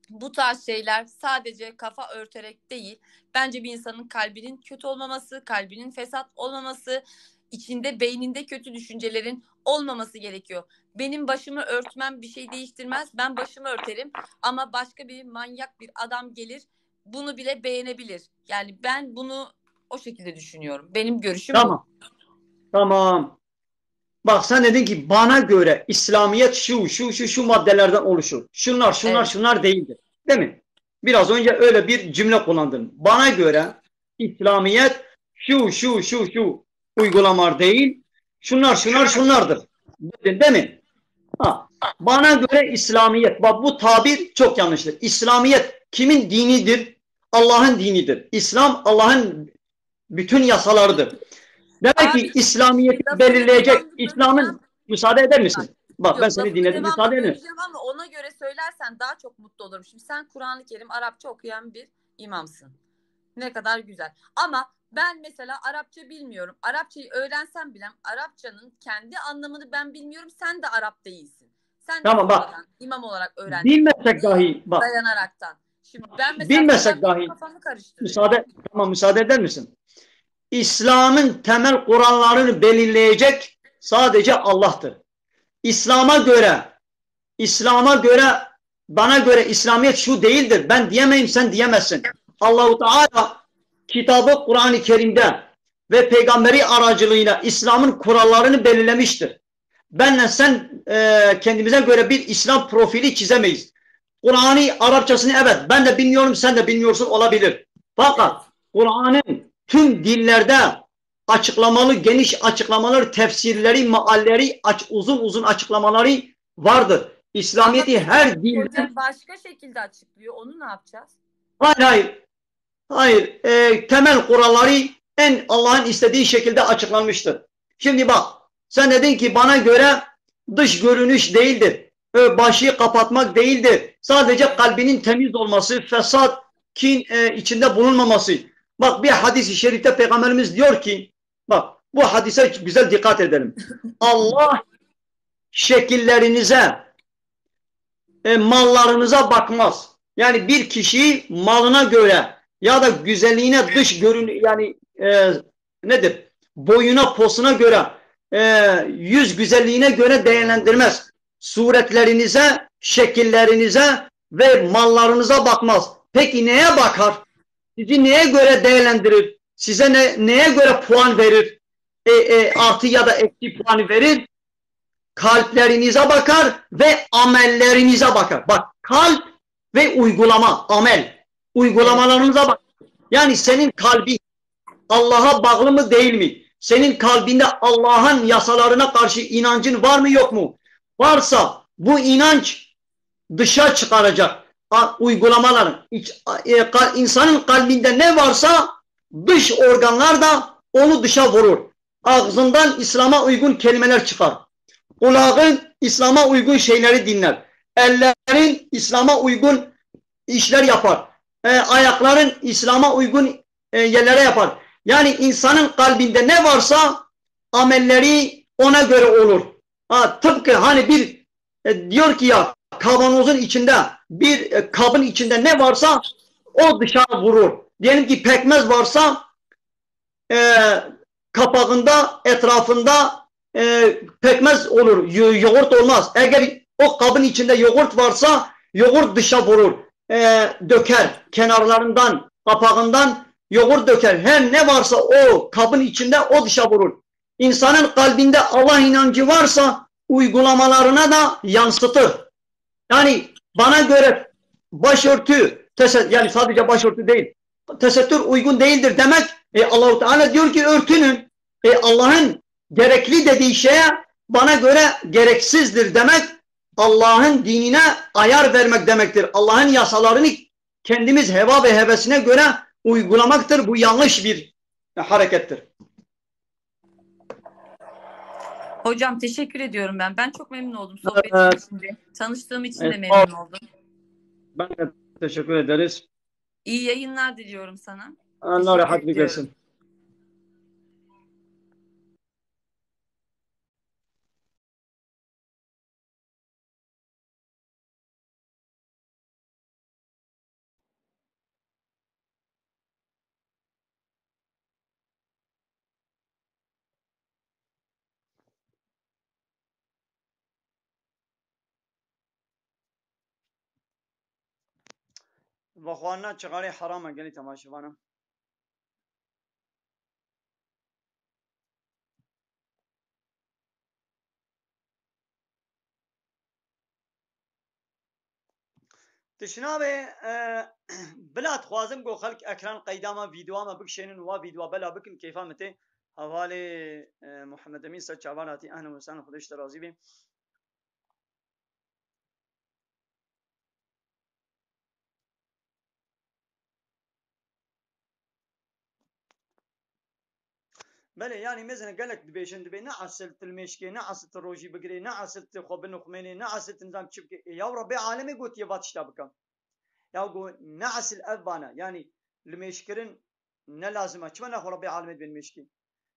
S5: bu tarz şeyler sadece kafa örterek değil. Bence bir insanın kalbinin kötü olmaması, kalbinin fesat olmaması, içinde, beyninde kötü düşüncelerin olmaması gerekiyor. Benim başımı örtmem bir şey değiştirmez. Ben başımı örterim ama başka bir manyak bir adam gelir, bunu bile beğenebilir. Yani ben bunu o şekilde düşünüyorum. Benim görüşüm bu.
S1: Tamam. Bak sen dedin ki bana göre İslamiyet şu maddelerden oluşur. Şunlar değildir. Değil mi? Biraz önce öyle bir cümle kullandın. Bana göre İslamiyet şu uygulamalar değil. Şunlardır. Dedin değil mi? Bana göre İslamiyet. Bak bu tabir çok yanlıştır. İslamiyet kimin dinidir? Allah'ın dinidir. İslam Allah'ın bütün yasalarıdır. Demek ki
S5: Abi
S1: İslamiyet'i
S5: lafını
S1: belirleyecek
S5: devamlı böleceğim.
S1: İslam'ın müsaade eder misin? Bak ben
S5: Yok,
S1: seni
S5: lafını
S1: dinledim.
S5: devamlı
S1: Müsaade eder misin?
S5: böleceğim ama ona göre söylersen daha çok mutlu olurum. Şimdi sen Kur'an-ı Kerim Arapça okuyan bir imamsın. Ne kadar güzel. Ama ben mesela Arapça bilmiyorum. Arapçayı öğrensem bile Arapçanın kendi anlamını ben bilmiyorum. Sen de Arap değilsin. Sen de
S1: Tamam bak.
S5: sonradan imam olarak öğrendin.
S1: Bilmesek dahi bak.
S5: Dayanaraktan. Şimdi ben mesela
S1: Bilmesek
S5: buradan
S1: dahi
S5: kafamı karıştırıyor.
S1: müsaade eder misin? İslam'ın temel kurallarını belirleyecek sadece Allah'tır. İslam'a göre bana göre İslamiyet şu değildir. Ben diyemeyim, sen diyemezsin. Allahu Teala kitabı Kur'an-ı Kerim'de ve peygamberi aracılığıyla İslam'ın kurallarını belirlemiştir. Benle sen kendimize göre bir İslam profili çizemeyiz. Kur'an'ı Arapçasını evet ben de bilmiyorum, sen de bilmiyorsun olabilir. Fakat Kur'an'ın tüm dillerde açıklamalı, geniş açıklamaları, tefsirleri, mealleri, uzun uzun açıklamaları vardır. İslamiyet'i her dilde...
S5: Hocam başka şekilde açıklıyor. Onu ne yapacağız?
S1: Hayır. Temel kuralları Allah'ın istediği şekilde açıklanmıştır. Şimdi bak, sen dedin ki bana göre dış görünüş değildir. Başı kapatmak değildir. Sadece kalbinin temiz olması, fesat, kin içinde bulunmaması. Bak bir hadis-i şerifte Peygamberimiz diyor ki, bak bu hadise güzel dikkat edelim. Allah şekillerinize, mallarınıza bakmaz. Yani bir kişi malına göre ya da güzelliğine dış görün yani nedir? Boyuna, posuna göre yüz güzelliğine göre değerlendirmez. Suretlerinize, şekillerinize ve mallarınıza bakmaz. Peki neye bakar? Sizi neye göre değerlendirir? Size neye göre puan verir? Artı ya da eksi puan verir? Kalplerinize bakar ve amellerinize bakar. Bak kalp ve uygulama, amel. Uygulamalarınıza bak. Yani senin kalbin Allah'a bağlı mı değil mi? Senin kalbinde Allah'ın yasalarına karşı inancın var mı yok mu? Varsa bu inanç dışa çıkaracak uygulamaların. İnsanın kalbinde ne varsa dış organlar da onu dışa vurur. Ağzından İslam'a uygun kelimeler çıkar. Kulağın İslam'a uygun şeyleri dinler. Ellerin İslam'a uygun işler yapar. Ayakların İslam'a uygun yerlere yapar. Yani insanın kalbinde ne varsa amelleri ona göre olur. Tıpkı hani bir diyor ki ya kavanozun içinde bir kabın içinde ne varsa o dışarı vurur. Diyelim ki pekmez varsa kapağında etrafında pekmez olur. Yoğurt olmaz. Eğer o kabın içinde yoğurt varsa yoğurt dışa vurur. Döker. Kenarlarından, kapağından yoğurt döker. Her ne varsa o kabın içinde o dışa vurur. İnsanın kalbinde Allah inancı varsa uygulamalarına da yansıtır. Yani bana göre başörtü, yani sadece başörtü değil, tesettür uygun değildir demek. Allah-u Teala diyor ki örtünün. Allah'ın gerekli dediği şeye bana göre gereksizdir demek. Allah'ın dinine ayar vermek demektir. Allah'ın yasalarını kendimiz heva ve hevesine göre uygulamaktır. Bu yanlış bir harekettir.
S5: Hocam teşekkür ediyorum ben. Ben çok memnun oldum sohbetin içinde. Tanıştığım için de memnun oldum.
S1: Ben de teşekkür ederiz.
S5: İyi yayınlar diliyorum sana.
S1: Allah rahatlık versin. وخوانا چغاری حرامه گلی تماشاوانم تشنابه بلاد خوازم گو خلق اکران قیداما ویدیواما بکشینن و ویدیوا بلا بکن کیفا مته حواله محمد امین سر چاواناتی اهلا و سهلا خودش ترازی بیم بله يعني مثلا قالك دبيشن دبي نعسلت المشكي نعسلت الروجي بقري نعسلت خبن خميني نعسلت نظام تشبكي يا ربي عالمي قلت يبات شتابكم يا قول نعسل أبانا يعني المشكرن نلازمه كما نخو ربي عالمي بين مشكي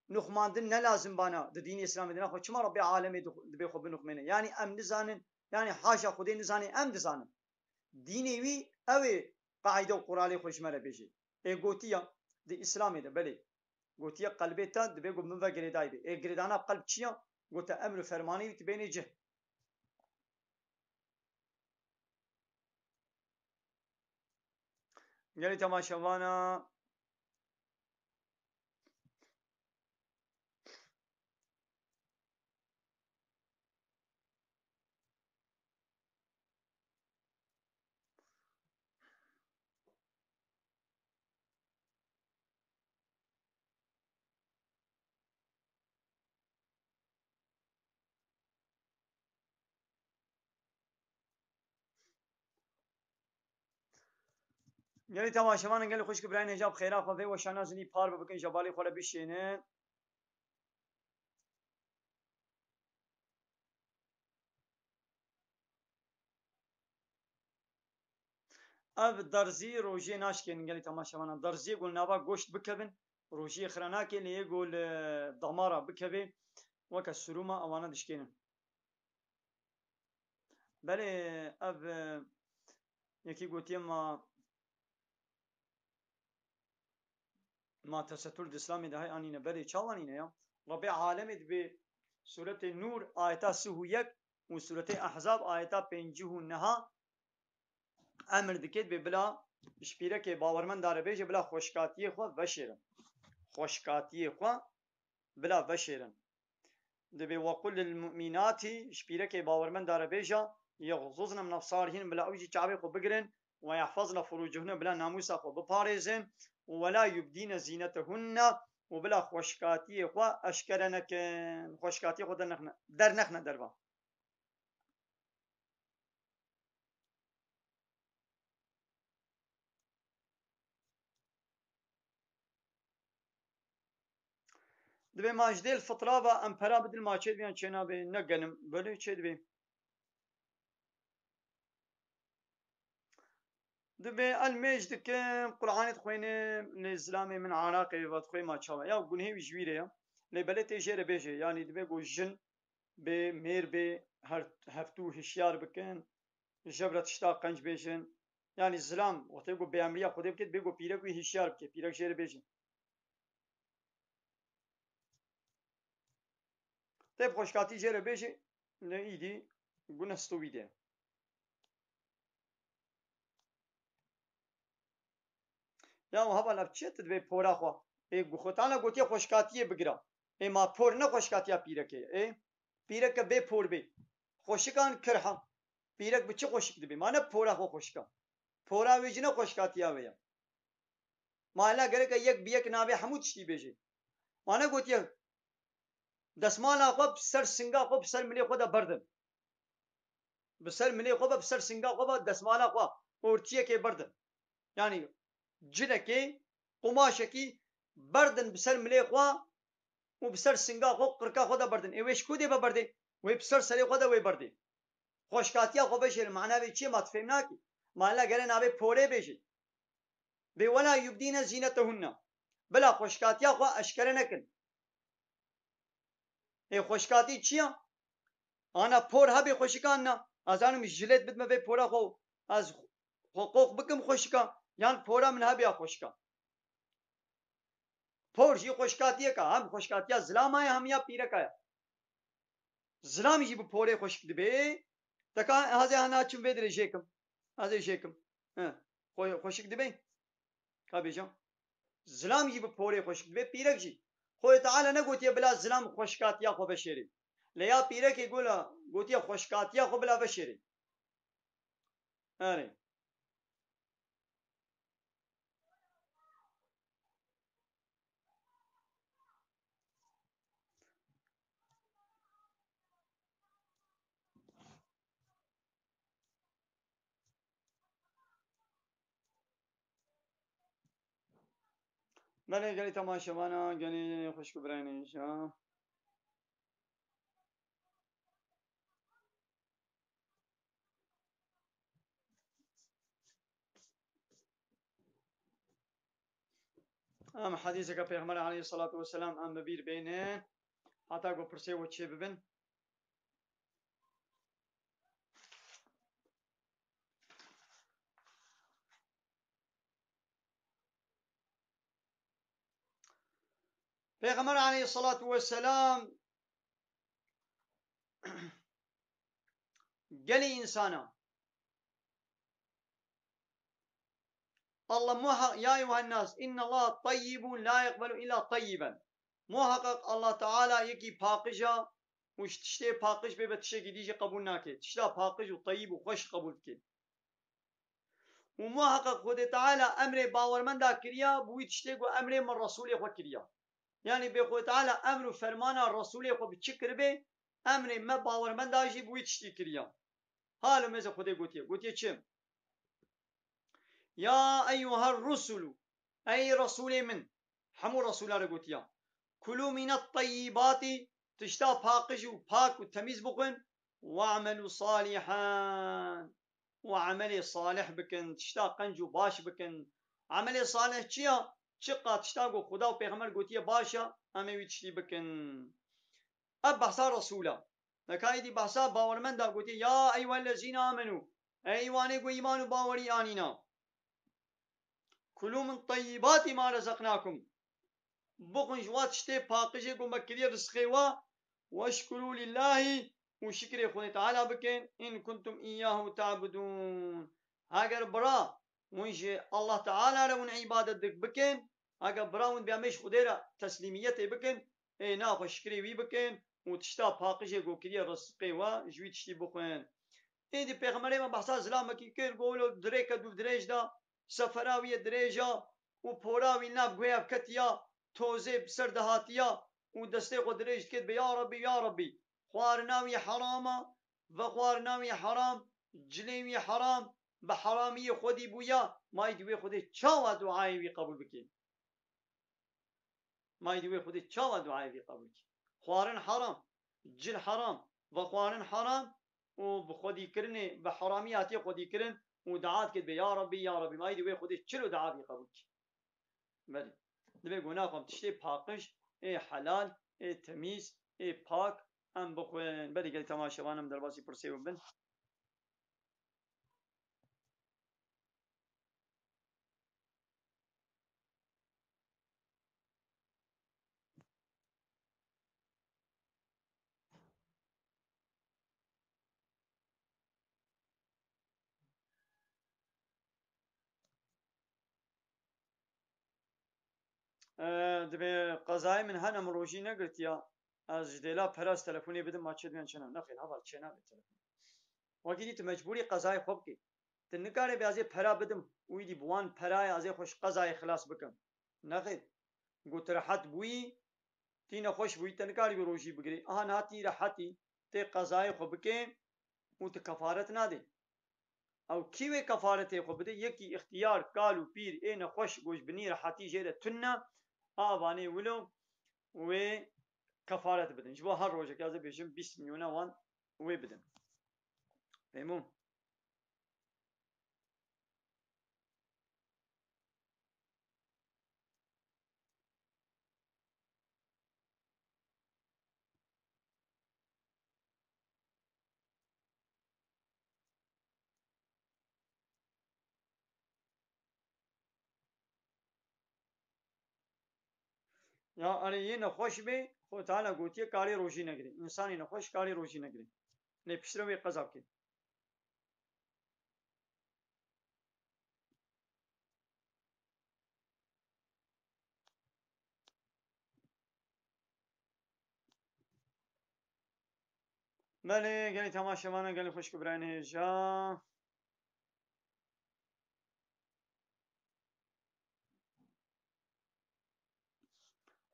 S1: نخماندن نلازم بانا دين الإسلام دينا خو كما ربي عالمي دبي خبن خميني يعني أم نزانن يعني حاشا خدي نزاني أم نزانن ديني وي أوي قاعدة وقرالي خوش مرة بيجي إيه قوتيا دي إسلامي ده بلي قوتيا قلبيتا دبي قو من وقريداي بي إيه قريدانا بقلب چيا قوتا أمر فرماني تبيني جه قالي تماشا وانا قالي تماشا وانا قالي خوش كبراين هجاب خيرا ففي وشانا زني بار ببكن جبالي خولا بيشينين اف درزي روجي ناشكين قالي تماشا وانا درزي قول نابا قوشت بكبن روجي خرناكي اللي يقول ضمارة بكبي وكا السرومة اوانا دشكين بله اف يكي قلت ما تستر الإسلام ده هاي أنينا بلي چاوانينا يا ربي عالم دبي سورة النور آيات سهويك وسورة أحزاب آيات بينجه نها أمر دكت ببلا شبيرك باورمن داره بيجي بلا خوشكاتي خو بشيرن خوشكاتي خو بلا بشيرن دبي وقل للمؤمنات شبيرك باورمن داره بيجا يغضضن من أبصارهن بلا أوجي شعبي خو بقرن ويحفظن فروجهن بلا ناموسا خو بباريزن ولا يبدين زينتهن وبلا خوشكاتي خو أشكرنك خوشكاتي خو در نخنا دربا دبي ماجدي الفطرة با أمبرا بدل ما تشيد بيان تشينا بي نقنم بلو تشيد بي دبي الميج دكم قرآن تخويني من الإسلامي من عراقي وتخوي ما تشاوا يا قنهي بجويرة يا لبلة تيجي بيجي يعني دبي قو جن بي مير بي هر هفتو هشيار بكن جبرة تشتاق قنج بيجن يعني الزلام وقت يقول بأمريكا خده بكت بيقول بيرك وهشيار بكت بيرك جير بيجن طيب خوشكاتي جير بيجي لإيدي قلنا ستويده یا و هوا لفچت دبی پورا خو ای گوختانا گوتی خوشکاتیه بگیرا ای ما پور نه خوشکاتیا پیرکه ای پیرک به پور بی خوشکان کرها پیرک بچه خوشک دبی ما نه پورا خو خوشکا پورا ویجنه خوشکاتیا ویا ما لا گره که یک بیک نابه حمود شتی بیجی ما نه گوتی دسمالا خو سر سنگا خو سر ملی خو دا بردن بسر ملی خو بسر سنگا خو دسمالا خو اورتیه که بردن yani cileki kumaşeki berdin biser milekwa u biser singa xo qirka xo da berdin eveş ku de berdi ve biser seri xo da ve berdi xoşkatiya xo beşer mana ve çi mat femna ki mala gelen abi pore beşi ve wala yubdina zinetahunna bela xoşkatiya xo aşkare nekin xoşkati çiya ana por habi xoşikanna azanım jilet bitme ve pora xo az hukuk bikim xoşika yan pora min habi xoşika Porji خوشکاتیه که هم خوشکاتیا زلامه هم یا پیره که زلامی جی bu pore خوشک dibe taka haze hana çim vedire jekim haze jekim خوشک dibe kabijam زلام جی bu pore خوشک dibe pirek ji Khoy Teala ne gotiye bila zlam خوشکاتیا خو بشری لیا پیره ki gola gotiye خوشکاتیا خو bila بشری are بله گلی تماشاوانا گلی خوشک برینیشا ام حدیثك پیغمبر علیه الصلاة والسلام ام ببیر بینه حتی گو پرسه و چه ببین پیغمبر علیه الصلاة والسلام گلی انسانا الله محق يا أيها الناس إن الله طيب لا يقبل إلا طيبا محقق الله تعالى يكي باقجا وش تشتي باقج بي بتشي ديجي قبول ناكي تشتا باقج وطيب وخش قبول كي ومحقق خود تعالى أمر باورمن دا كريا بوي تشتي أمر من رسول خود كريا يعني بخود تعالى أمر فرمانا رسول خود بتشكر بي أمر ما باورمن داجي بوي تشتي كريا حالا مزا خود قوتي چم يا أيها الرسل أي رسول من حمو رسول الله قوتيا كلوا من الطيبات تشتا باقج وباك وتميز بقن واعملوا صالحا وعمل صالح بكن تشتا قنج باش بكن عمل صالح چيا چقا تشتا قو خدا و پیغمبر قوتيا باشا امي ويتشتي بكن اب بحثا رسولا لكايدي بحثا باورمن دا قوتيا يا أيها الذين آمنوا أيواني قو إيمان باوري آنينا كلوا من طيبات ما رزقناكم بقن جوات شتي باقجي قم بكري رزقوا واشكروا لله وشكر خود تعالى بكن إن كنتم إياه تعبدون هاگر برا ونج الله تعالى رون عبادتك بكن هاگر برا ون بيامش خديرا تسليمية بكن إيه ناخو شكري وي بكن وتشتا باقجي قو كري رزقوا جوي تشتي بقن إيه دي پیغمبر ما بحثا زلامكي كير قولو دريكا دو دريج دا سفراوی درێژە و پۆراوی ناب گوێیا بکەتیا تۆزێ بسەر دەهاتیا و دەستەی خۆ درێژ کرد بە یاڕەبی یاڕەبی خواردناوی حەرامە بە خواردناوی حەرام جلێوی حەرام بە حەرامی خۆدی بوویە مای دوێ خودی چاوە دوعایوی قبول بکەین مای دوێ خودی چاوە دوعایوی قبول بکەین خواردن حەرام جل حەرام بە خواردن حەرام و بە خۆدی کردنێ بە حەرامی هاتیە خۆدی کردن ودعات كده يا ربي يا ربي ما يدي وياخذ تشلو دعاء يقبلك بله دبي قناقم تشتي باقش اي حلال اي تميز اي باك ام بخوين بله قال تماشا وانا مدرباسي برسي وبن دبي قضايا من هنا مروجي نقلت يا از جديلا براس تلفوني بدم ما تشد من شنو نخيل هذا شنو بالتلفون وقتي مجبوري قضايا خوبكي تنكاري بازي برا بدم ويدي بوان براي ازي خوش قضايا خلاص بكم نخيل قلت راحت بوي تينا خوش بوي تنكاري بروجي بقري ناتي راحتي تي قضايا خوبكي وتكفارت نادي او كيوي كفارته خو بده يكي اختيار قالو بير اين خوش گوش بني راحتي جيره تنا آواني ولو و كفارت بدن جبو هر روجه كازه بيجم 20 مليون وان و بدن فهمو يا اري نخوش بي خو تعالى گوتيه کاری روزی نگري انساني نخوش کاری روزی نگري نه پشتروي قضا کی بله گلی تماشا وانا گلی خوش كبرانه جا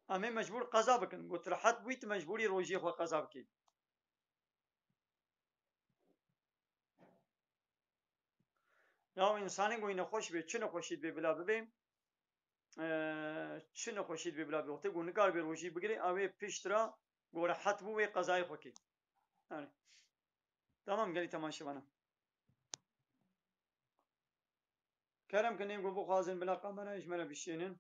S1: امي مجبور قضا بكن قلت راحت بويت مجبوري روجي خو قضا بكي يا انساني گوي نخوش بي چنه خوشيد بي بلا ببي شنو خوشید ببلا بوقتی گونه کار به روشی بگیری اوی پیشترا گوره حت بو و قضای خوکی آره tamam گلی تماشا بنا کرم کنیم گو بو خازن بلا قامنا اجمالا بشینن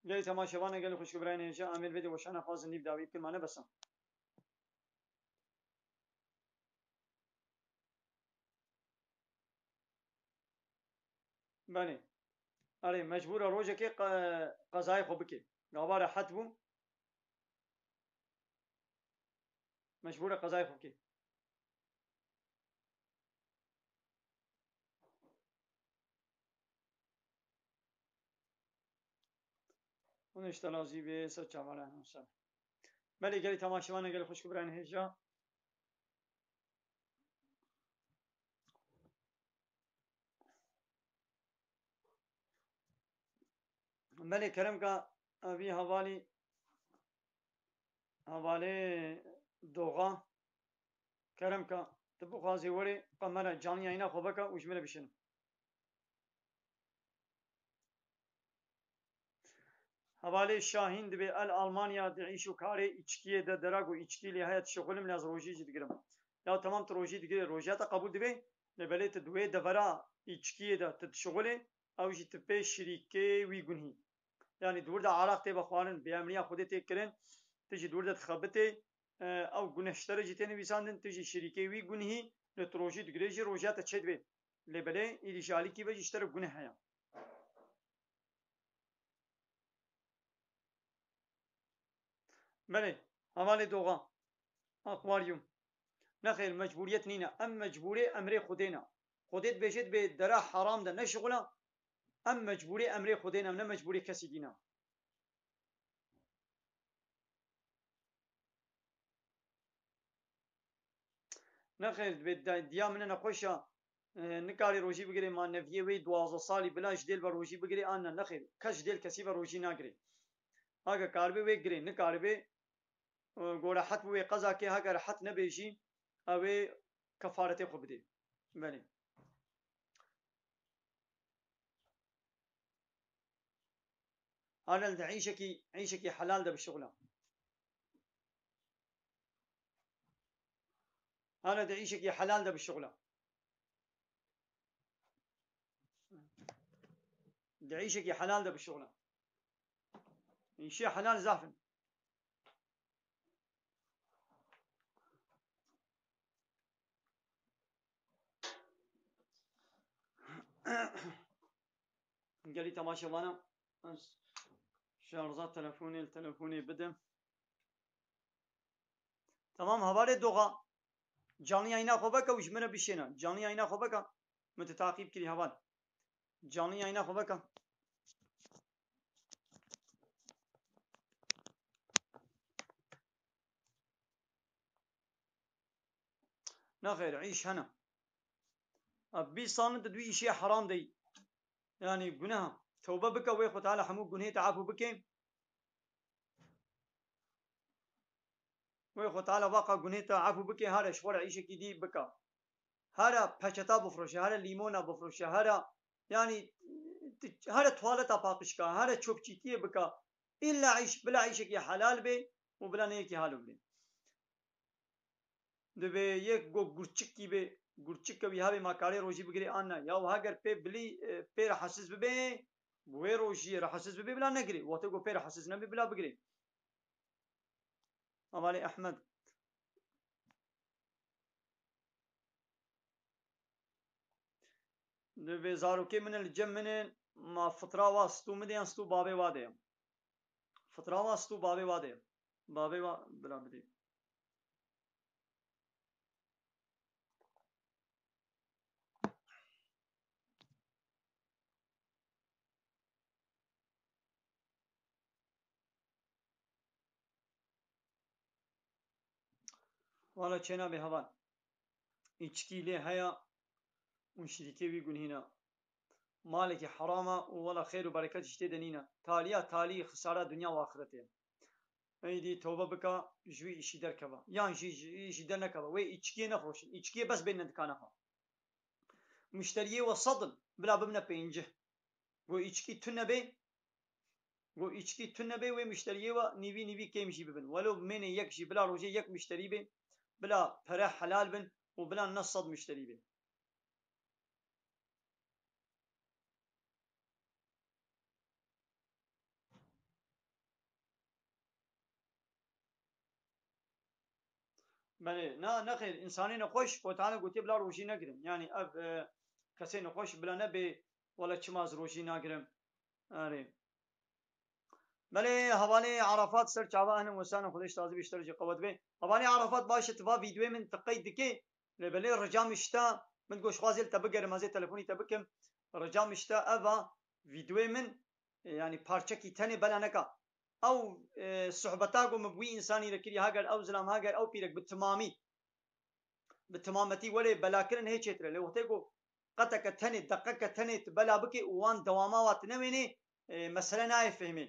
S1: گلی تماشا بنا گلی خوش براین اینجا عامل بده وشان خازن نیب داوی کل مانه بسم بله آره مجبور روزه که قضای خوب بکی گواره حت بو مجبور قضای خوب کی اون اشتلازی به سر چماله همسر بله گلی تماشا بنا گلی خوش براین اینجا بله کرم کا ابی حوالی دوغا کرم کا تبو خازی وری قمرا جانی اینا خوبکا وجمله بشن حوالی شاهین دبی Almanya تعيشو كاري içkiye de derago içkiyle hayat şغلم لازم روجي جدگرم ya tamam روجي دگره روجاتا قبول دبی لبلت دوی devara içkiye de تشغله او جي تپه شريكه وی گنهي yani durda arak te bخوانن بیامنیا خودت کرن تجي durda تخبته او گنهشتر جتنی ویساندن تجي شريكه وی گنهي لتروجي دگره جي روجاتا چدبه لبله ایلیشالی کی بج اشتر گنه هيا بله حوالی دوغا اخواریوم نخیر مجبوریت نینا ام مجبوری امر خودینا خودت بجد به درا حرام ده نشغله ام مجبوری امر خودینا نه مجبوری کسی دینا نخیر به دیا من نخوشا نکاری روجی بگیری ما نویه وی 12 سالی بلاش دل و روجی بگیری آن نخیر کش دل کسی و روجی نگیری اگه کاربه وی گیری نکاربه گوره حت وی قضا که اگر حت نبیجی اوی کفارت خوب دی بله انا ده عيشك حلال ده بالشغله انا ده عيشك حلال ده بالشغله ده عيشك حلال ده بالشغله إن شيء حلال زافن قال لي تماشى وانا شارجات تلفوني بدم تمام هوالي دوغا جاني عينا خوبك وش منه بشينا جاني عينا خوبك متتعقيب كري هوال جاني عينا خوبك نخير عيش هنا أبي صانت دوي شيء حرام دي يعني جناها توبة بك ويخو تعالى حمو جنيه تعافو بك ويخو تعالى واقع جنيه تعافو بك هذا شوار عيشك دي بك هذا بچتا بفروشه هذا ليمونا بفروشه هذا يعني هذا توالتا باقشكا هذا چوبچيتيه بكا إلا عيش بلا عيشك يا حلال بي وبلا نيكي حالو بي دبي يك گو گرچك کی بي گرچك كوي هاوي ماكاري روجي بگري آنا يا وهاگر پي بلي پي حسس ببي بوي روجي حسس ببي بلا نگري وقت گو پي حسس نبي بلا بگري أمالي أحمد دبي زاروكي من الجمنين ما فطرة واستو مدين ستو بابي وادي فطرة واستو بابي وادي بابي وا بلا بدي والا چنا به هوان içki لي هيا ونشريكي وي هنا مالك حرامة ولا خير وبركة اشتي دنينا تاليا تالي خسارة دنيا وآخرته ايدي توبة بكا جوي اشي دركبا يعني جي اشي درنكبا وي içkiye نخوش içkiye بس بين ندكانها مشتریه و صدن بلا بمنه پینجه گو ایچکی تو نبی گو ایچکی تو نبی و مشتریه و نیوی کیمشی ببن ولو من یکشی بلا روزی یک مشتری بین بلا پره حلال بن و بلا نصد مشتری بین بله نه خیر انسانی نخوش خودتانه گویی بلا روزی نگیرم یعنی اب کسی نخوش بلا نبی ولا چماز روزی نگیرم آره بله حواله عرفات سر چاوا اهلا وسهلا خودش تازه بیشتر جی قوت به حواله عرفات باشه تبا ویدیو من تقید که بله رجام اشتا من گوش خوازل تبگر مازه تلفنی تبکم رجام اشتا اوا ویدیو من yani parça ki tane bela neka او صحبتا کو مبوی انسانی رکری هاگر او زلام هاگر او پیرک بالتمامتی ولی بلا کرن هیچ تر له وته کو قطک تنه دقیق تنه بلا بکی وان دوامات نوینه مثلا نای فهمی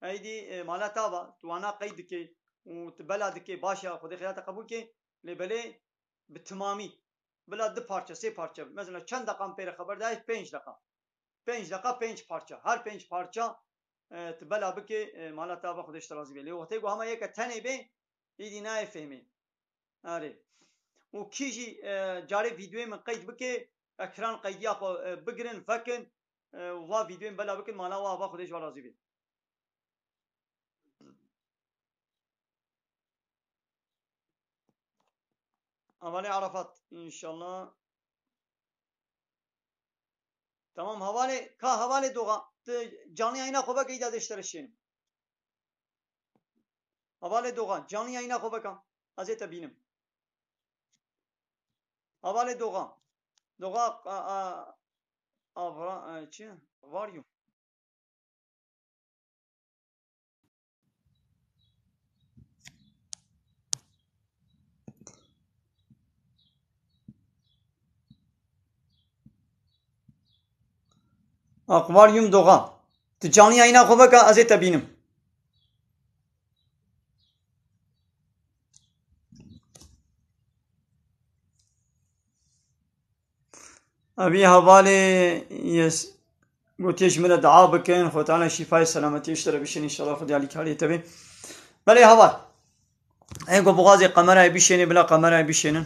S1: ایدی مالا تابا توانا قید کی وتبلا دکی باشا خود خیات قبول کی لبله بالتمامی بلا دو parça سه parça mesela چند دقیقه پیر خبر دای 5 دقیقه 5 دقیقه 5 parça her 5 parça تبلا بکی مالا تابا خودش ترازی بیلی وقتی گو همه یک تنه به ایدی نای فهمی آره و کیجی جاری ویدیو من قید بکی اکران قیدی آخو بگرن فکن و ویدیو من بلا بکن مالا و آبا خودش ترازی بیلی حواله عرفات انشالله tamam havale doğa canlı yayına koba kayda deştereşin havale doğa canlı yayına koba kan azeta binim havale doğa avra çi var yu akvaryum doğa canlı yayına koba kan azeta binim أبي حوالي يس قلت يجمل دعاء بكين خو تعالى شفاء سلامتي يشترى بشين إن شاء الله خذ عليك هالي تبي بلي حوال أيقو بغازي قمرة بشين بلا قمرة بشين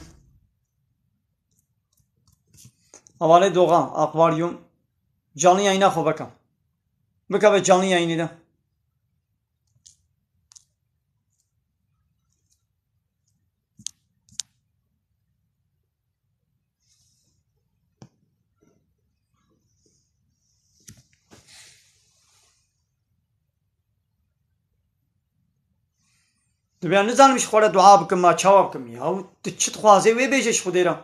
S1: حوالي دوغا أكواريوم canlı yayına خو بكم بكا canlı yayını da دبیان نزانمش خورده دعا بکم ما چاوا بکم یا تچت خوازه وی بیجش خودیرا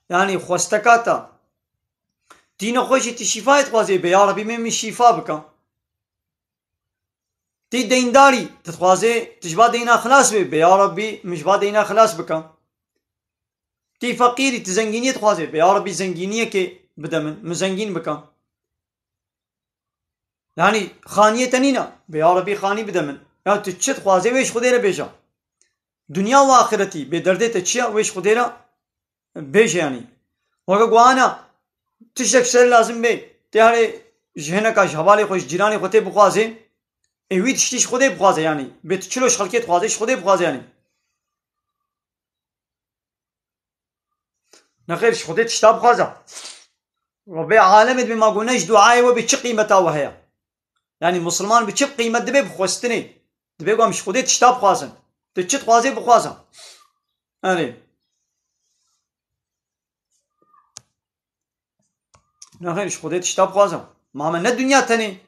S1: یعنی خوستکاتا دین خوشی تی شفایت خوازه بی یا ربی من شفا بکم تی دینداری تخوازه تجبا دینا خلاص بی یا ربی مجبا دینا خلاص بکم تی فقیری تی زنگینیت خوازه بی یا ربی زنگینیه که بدمن مزنگین بکم yani xaniyeteniنا بی یا ربی خانی بدمن ya تچت خوازه ویش خودیرا بیجا dünya ve ahireti be derde te çiya veş khudera beş yani oga guana tişek ser lazım be tihare jehna ka havale khoş jirani khote bukhaze evi tiştiş khode bukhaze yani be tçilo şalket khaze khode bukhaze yani نخير خده تشتا بخاza رب عالم به ما قلناش دعاء و به چه قیمتا و هيا yani مسلمان به چه قیمت دبه بخواستنی دبه گم خده تشتا بخازن تچت خوازه بخوازم آره نه خیرش خودت اشتاب خوازم ما من نه دنیا تنی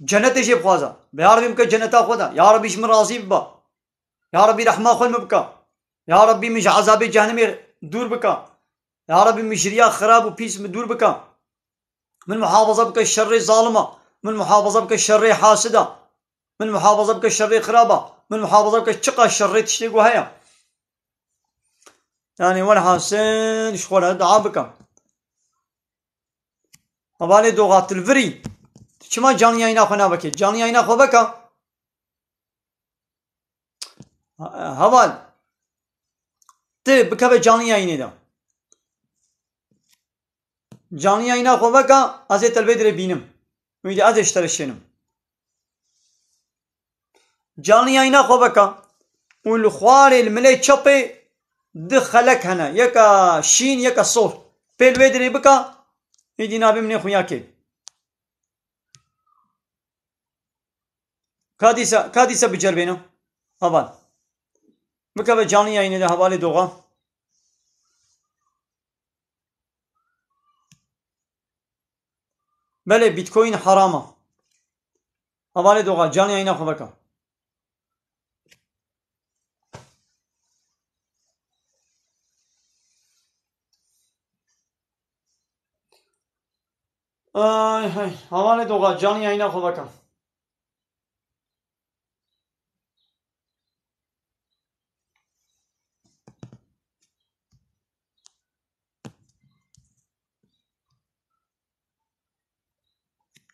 S1: جنت جه بخوازم به یا ربی که جنتا خدا یا ربیش من راضی با یا ربی رحمه خود مبکا یا ربی مش عذاب جهنم دور بکا یا ربی مش ریا خراب و پیس دور بکا من محافظه بک شر ظالمه من محافظه بک شر حاسده من محافظه بک شر خرابه من محافظه بك تشقى الشريت تشتيق وهيا يعني ولا حسين شغل هذا عابكم هبالي دوغات الفري شما جاني ينا خنا بكي جاني ينا خو بكا هبال تي بكا جاني ينا دا canlı yayına xwe veka ez ê telvê bînim. Wî ez ê ji te re şênim. Canlı yayına xwe veka û li xwarê li milê çapê di xelek hene. Yeka şîn yeka sol. Pê li wê derê bika êdî navê min ê xuya kê. Ka dîsa biceribêne. Heval. Bikeve canlı yayınê de hevalê doğa. Belê Bitcoin harama. Hevalê doğa canlı yayına xwe veka. Ay hay. Hevalê doğa canlı yayına xwe veka.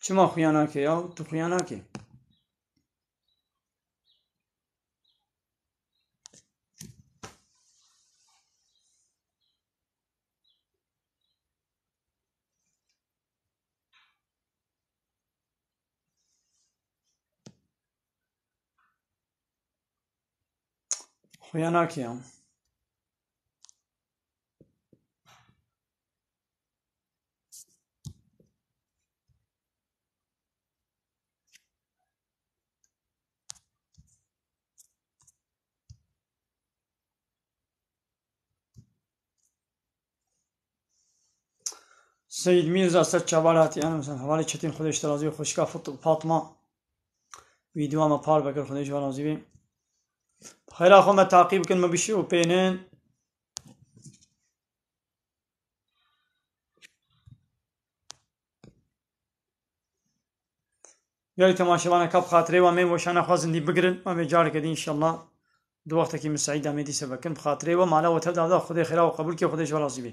S1: Çima xuya nake ya? Tu xuya nake. Xuya nake ya. Seyid Mirza Sed Çabar hatiye mesela havale çetin Xudeş razı xoşka Fatma video ma par bekir Xudeş razı bi xeyra xwe me taqîb bikin me bişî û pênin gelî temaşevanek kap xatirê wan mên weşana xwe zindî bigirin me vê careke dî înşallah di wextekî min Seîd Amêdî sevekin bi xatirê we mala we tev da Xwedê xêra û qebûl kê Xudeş razı bê.